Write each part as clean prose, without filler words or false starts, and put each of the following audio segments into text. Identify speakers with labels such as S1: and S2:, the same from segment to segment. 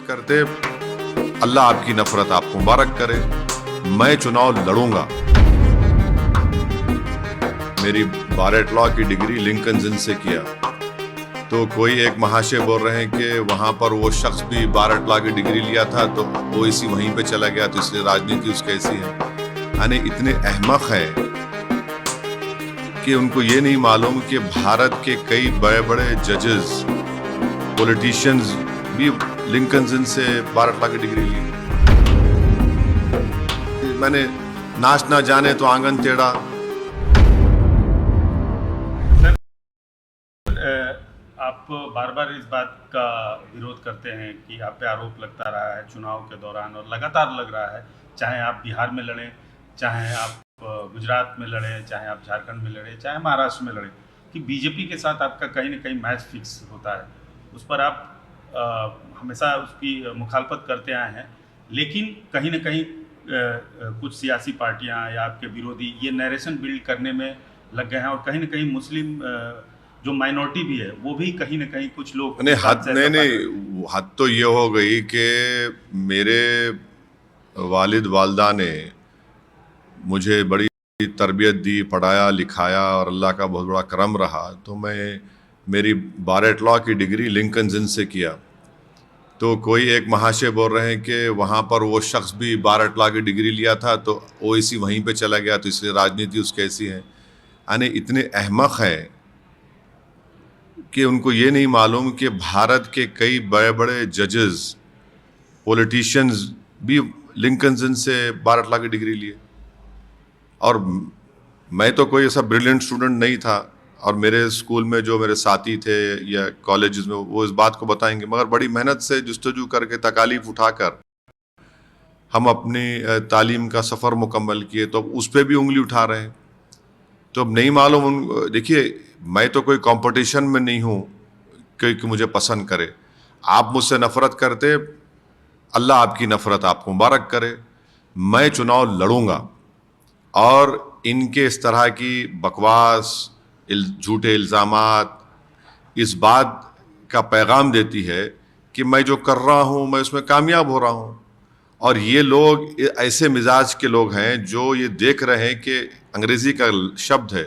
S1: करते अल्लाह आपकी नफरत आपको मुबारक करे। मैं चुनाव लड़ूंगा। मेरी बारेट लॉ की डिग्री लिंकन जिन से किया, तो कोई एक महाशय बोल रहे हैं कि वहां पर वो शख्स भी बारेट लॉ की डिग्री लिया था तो वो इसी वहीं पे चला गया, तो इसलिए राजनीति उसकी ऐसी है। यानी इतने अहमक है कि उनको ये नहीं मालूम कि भारत के कई बड़े बड़े जजेस, पॉलिटिशियंस भी लिंकन जिन से बारेट लॉ की डिग्री ली। मैंने नाच ना जाने तो आंगन टेढ़ा।
S2: आप बार बार इस बात का विरोध करते हैं कि आप पे आरोप लगता रहा है चुनाव के दौरान, और लगातार लग रहा है, चाहे आप बिहार में लड़ें, चाहे आप गुजरात में लड़ें, चाहे आप झारखंड में लड़ें, चाहे महाराष्ट्र में लड़ें, कि बीजेपी के साथ आपका कहीं ना कहीं मैच फिक्स होता है। उस पर आप हमेशा उसकी मुखालफत करते आए हैं, लेकिन कहीं ना कहीं कुछ सियासी पार्टियां या आपके विरोधी ये नैरेशन बिल्ड करने में लग गए हैं, और कहीं ना कहीं मुस्लिम जो माइनॉरिटी भी है वो भी कहीं ना कहीं कुछ लोग
S1: नहीं, हद तो ये हो गई कि मेरे वालिद वालदा ने मुझे बड़ी तरबियत दी, पढ़ाया लिखाया, और अल्लाह का बहुत बड़ा करम रहा। तो मेरी बारेट लॉ की डिग्री लिंकन जिन से किया, तो कोई एक महाशय बोल रहे हैं कि वहाँ पर वो शख्स भी बारेट लॉ की डिग्री लिया था तो वो इसी वहीं पे चला गया, तो इसलिए राजनीति उसकी ऐसी है। यानी इतने अहमक है कि उनको ये नहीं मालूम कि भारत के कई बड़े बड़े जजेस, पॉलिटिशियंस भी लिंकन जिन से बारेट लॉ की डिग्री लिए। और मैं तो कोई ऐसा ब्रिलियंट स्टूडेंट नहीं था, और मेरे स्कूल में जो मेरे साथी थे या कॉलेजेस में वो इस बात को बताएंगे, मगर बड़ी मेहनत से जुस्तजू करके तकालीफ उठाकर हम अपनी तालीम का सफ़र मुकम्मल किए, तो उस पर भी उंगली उठा रहे हैं। तो अब नहीं मालूम, देखिए मैं तो कोई कंपटीशन में नहीं हूँ कि मुझे पसंद करे। आप मुझसे नफ़रत करते, अल्लाह आपकी नफ़रत आपको मुबारक करे। मैं चुनाव लड़ूंगा, और इनके इस तरह की बकवास, झूठे इल्ज़ामात इस बात का पैगाम देती है कि मैं जो कर रहा हूँ मैं उसमें कामयाब हो रहा हूँ। और ये लोग ऐसे मिजाज के लोग हैं जो ये देख रहे हैं कि अंग्रेज़ी का शब्द है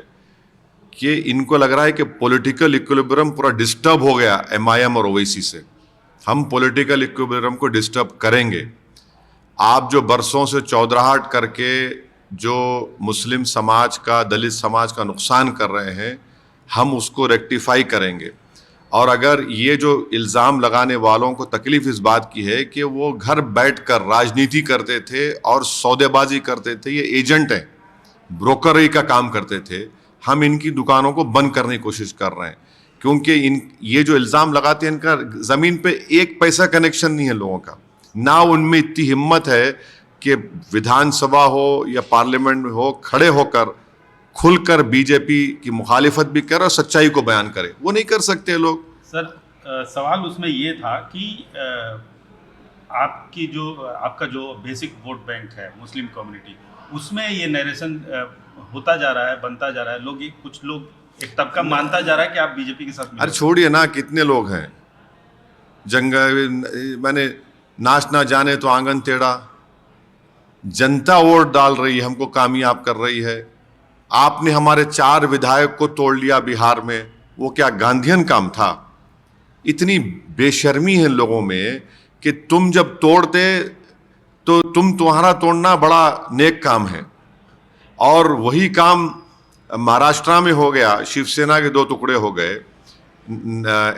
S1: कि इनको लग रहा है कि पॉलिटिकल इक्विलिब्रियम पूरा डिस्टर्ब हो गया MIM और ओवैसी से। हम पॉलिटिकल इक्विलिब्रियम को डिस्टर्ब करेंगे। आप जो बरसों से चौधराहट करके जो मुस्लिम समाज का, दलित समाज का नुकसान कर रहे हैं, हम उसको रेक्टिफाई करेंगे। और अगर ये जो इल्ज़ाम लगाने वालों को तकलीफ़ इस बात की है कि वो घर बैठकर राजनीति करते थे और सौदेबाजी करते थे, ये एजेंट हैं, ब्रोकरी का काम करते थे, हम इनकी दुकानों को बंद करने की कोशिश कर रहे हैं। क्योंकि ये जो इल्ज़ाम लगाते हैं, इनका ज़मीन पे एक पैसा कनेक्शन नहीं है लोगों का। ना उनमें इतनी हिम्मत है कि विधानसभा हो या पार्लियामेंट में हो, खड़े होकर खुलकर बीजेपी की मुखालिफत भी करे और सच्चाई को बयान करे। वो नहीं कर सकते लोग।
S2: सर, सवाल उसमें ये था कि आपका जो बेसिक वोट बैंक है मुस्लिम कम्युनिटी, उसमें ये नरेशन होता जा रहा है, बनता जा रहा है। कुछ लोग, एक तबका मानता जा रहा है कि आप बीजेपी के साथ।
S1: अरे छोड़िए ना, कितने लोग हैं मैंने नाच ना जाने तो आंगन टेढ़ा। जनता वोट डाल रही है, हमको कामयाब कर रही है। आपने हमारे 4 विधायक को तोड़ लिया बिहार में, वो क्या गांधीयन काम था? इतनी बेशर्मी है लोगों में कि तुम जब तोड़ते तो तुम्हारा तोड़ना बड़ा नेक काम है, और वही काम महाराष्ट्र में हो गया, शिवसेना के 2 टुकड़े हो गए,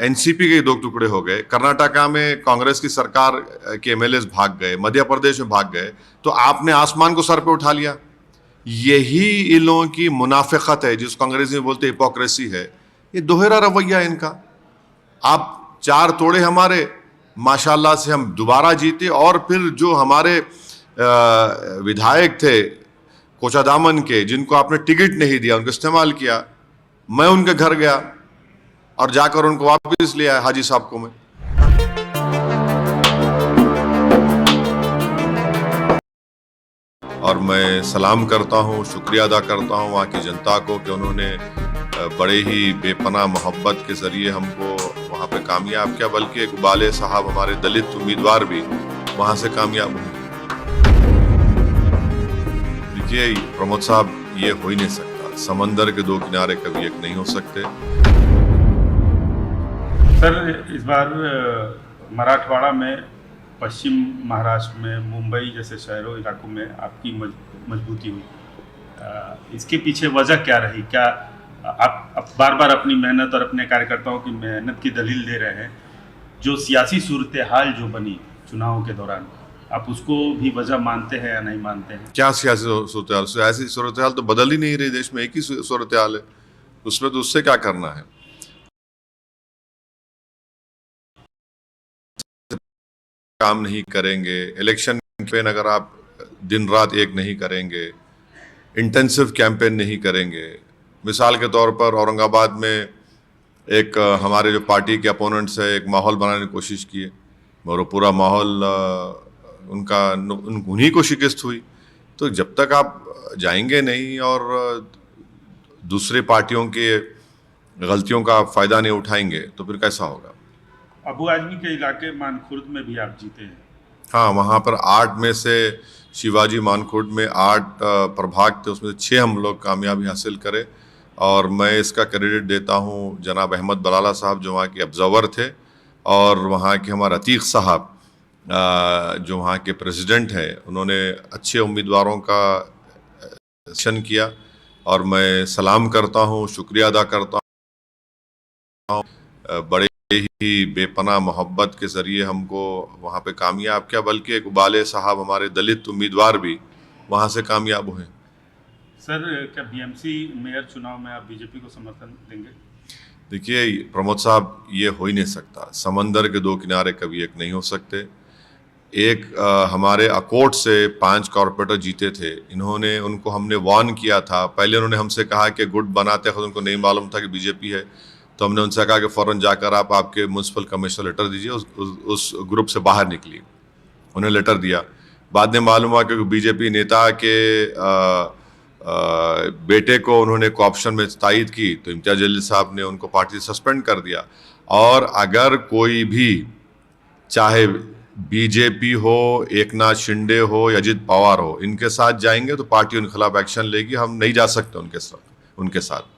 S1: NCP के 2 टुकड़े हो गए, कर्नाटका में कांग्रेस की सरकार के MLAs भाग गए, मध्य प्रदेश में भाग गए, तो आपने आसमान को सर पे उठा लिया। यही इन लोगों की मुनाफिकत है, जिसको अंग्रेजी में बोलते हिपोक्रेसी है। ये दोहरा रवैया है इनका। आप 4 तोड़े हमारे, माशाल्लाह से हम दोबारा जीते, और फिर जो हमारे विधायक थे कोचादामन के, जिनको आपने टिकट नहीं दिया, उनको इस्तेमाल किया। मैं उनके घर गया और जाकर उनको वापस ले आया, हाजी साहब को मैं। और मैं सलाम करता हूँ, शुक्रिया अदा करता हूँ वहाँ की जनता को कि उन्होंने बड़े ही बेपनाह मोहब्बत के ज़रिए हमको वहाँ पे कामयाब किया, बल्कि इकबाल साहब हमारे दलित उम्मीदवार भी वहाँ से कामयाब हुए। देखिए प्रमोद साहब, ये हो ही नहीं सकता, समंदर के दो किनारे कभी एक नहीं हो सकते।
S2: सर, इस बार मराठवाड़ा में, पश्चिम महाराष्ट्र में, मुंबई जैसे शहरों इलाकों में आपकी मजबूती हुई। इसके पीछे वजह क्या रही? क्या आप बार बार अपनी मेहनत और अपने कार्यकर्ताओं की मेहनत की दलील दे रहे हैं, जो सियासी सूरत हाल जो बनी चुनाव के दौरान, आप उसको भी वजह मानते हैं या नहीं मानते हैं?
S1: क्या सियासी सूरत हाल? सियासी सूरत हाल तो बदल ही नहीं रही, देश में एक ही सूरत हाल है, उसमें तो उससे क्या करना है। काम नहीं करेंगे, इलेक्शन कैंपेन अगर आप दिन रात एक नहीं करेंगे, इंटेंसिव कैंपेन नहीं करेंगे। मिसाल के तौर पर औरंगाबाद में एक हमारे जो पार्टी के अपोनेंट्स है, एक माहौल बनाने की कोशिश की और वो पूरा माहौल उन्हीं को शिकस्त हुई। तो जब तक आप जाएंगे नहीं और दूसरे पार्टियों के गलतियों का फ़ायदा नहीं उठाएंगे तो फिर कैसा होगा।
S2: अबू आजमी के इलाके मानखुर्द में भी आप जीते हैं।
S1: हाँ, वहाँ पर 8 में से शिवाजी मानखुर्द में 8 प्रभाग थे, उसमें से 6 हम लोग कामयाबी हासिल करे। और मैं इसका क्रेडिट देता हूँ जनाब अहमद बलाला साहब, जो वहाँ के ऑब्जर्वर थे, और वहाँ के हमारे अतीक साहब जो वहाँ के प्रेसिडेंट हैं, उन्होंने अच्छे उम्मीदवारों का सिलेक्शन किया और मैं सलाम करता हूँ, शुक्रिया अदा करता हूँ। बड़े ही बेपनाह मोहब्बत के ज़रिए हमको वहाँ पे कामयाब किया, बल्कि इकबाल साहब हमारे दलित उम्मीदवार भी वहाँ से कामयाब हुए।
S2: सर, क्या बीएमसी मेयर चुनाव में आप बीजेपी को समर्थन देंगे?
S1: देखिए प्रमोद साहब, ये हो ही नहीं सकता, समंदर के दो किनारे कभी एक नहीं हो सकते। एक हमारे अकोट से 5 कॉरपोरेटर जीते थे, इन्होंने उनको हमने वार्न किया था। पहले उन्होंने हमसे कहा कि गुट बनाते खुद उनको नहीं मालूम था कि बीजेपी है, तो हमने उनसे कहा कि फ़ौरन जाकर आप आपके म्यूनसिपल कमिश्नर लेटर दीजिए। उस ग्रुप से बाहर निकली, उन्हें लेटर दिया। बाद में मालूम हुआ कि बीजेपी नेता के बेटे को उन्होंने कोऑप्शन में तायद की, तो इम्तियाज़ जलील साहब ने उनको पार्टी से सस्पेंड कर दिया। और अगर कोई भी, चाहे बीजेपी हो, एकनाथ शिंदे हो या अजित पवार हो, इनके साथ जाएंगे तो पार्टी उनके खिलाफ एक्शन लेगी। हम नहीं जा सकते उनके साथ।